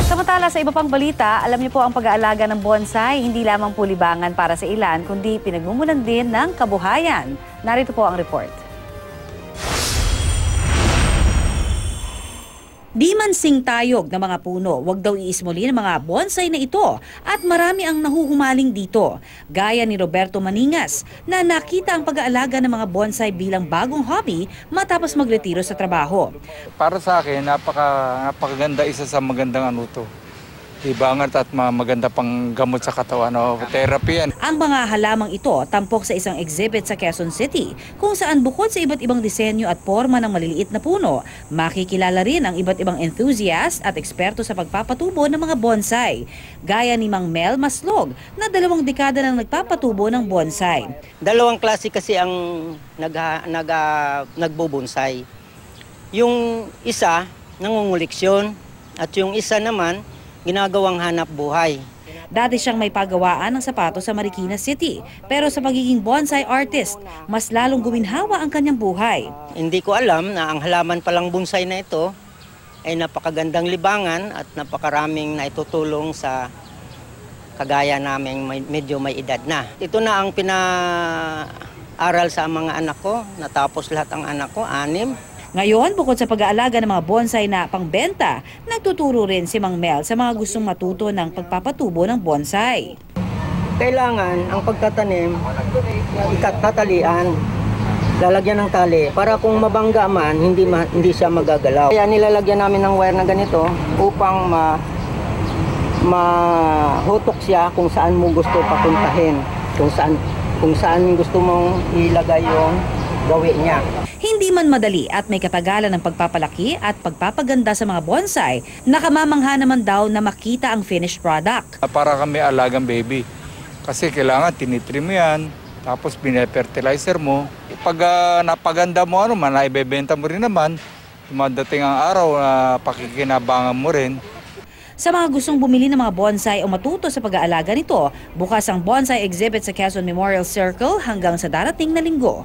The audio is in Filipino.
Samantala sa iba pang balita, alam niyo po ang pag-aalaga ng bonsai, hindi lamang po libangan para sa ilan, kundi pinagmumulan din ng kabuhayan. Narito po ang report. Di man singtayog ng mga puno, wag daw iismuli ng mga bonsai na ito at marami ang nahuhumaling dito. Gaya ni Roberto Maningas na nakita ang pag-aalaga ng mga bonsai bilang bagong hobby matapos magretiro sa trabaho. Para sa akin, napakaganda, isa sa magandang to. Libangan at maganda pang gamot sa katawan o therapy yan. Ang mga halamang ito tampok sa isang exhibit sa Quezon City kung saan bukod sa iba't ibang disenyo at forma ng maliliit na puno, makikilala rin ang iba't ibang enthusiast at eksperto sa pagpapatubo ng mga bonsai. Gaya ni Mang Mel Maslog na 2 dekada nang nagpapatubo ng bonsai. Dalawang klase kasi ang nagbobonsai. Yung isa, nangunguleksyon at yung isa naman, ginagawang hanap buhay. Dati siyang may pagawaan ng sapatos sa Marikina City, pero sa pagiging bonsai artist, mas lalong guminhawa ang kanyang buhay. Hindi ko alam na ang halaman palang bonsai na ito ay napakagandang libangan at napakaraming naitutulong sa kagaya naming medyo may edad na. Ito na ang pinaaral sa mga anak ko, natapos lahat ang anak ko, 6. Ngayon, bukod sa pag-aalaga ng mga bonsai na pangbenta, nagtuturo rin si Mang Mel sa mga gustong matuto ng pagpapatubo ng bonsai. Kailangan ang pagtatanim, tatalian, lalagyan ng tali para kung mabangga man, hindi siya magagalaw. Kaya nilalagyan namin ng wire na ganito upang mahutok siya kung saan mo gusto papuntahin, kung saan gusto mong ilagay yung gawin niya. Hindi man madali at may katagalan ng pagpapalaki at pagpapaganda sa mga bonsai, nakamamangha naman daw na makita ang finished product. Para kami alagang baby. Kasi kailangan tinitrim mo yan, tapos bine-fertilizer mo. Pag napaganda mo, naibebenta mo rin naman, dumadating ang araw na pakikinabangan mo rin. Sa mga gustong bumili ng mga bonsai o matuto sa pag-aalaga nito, bukas ang bonsai exhibit sa Quezon Memorial Circle hanggang sa darating na linggo.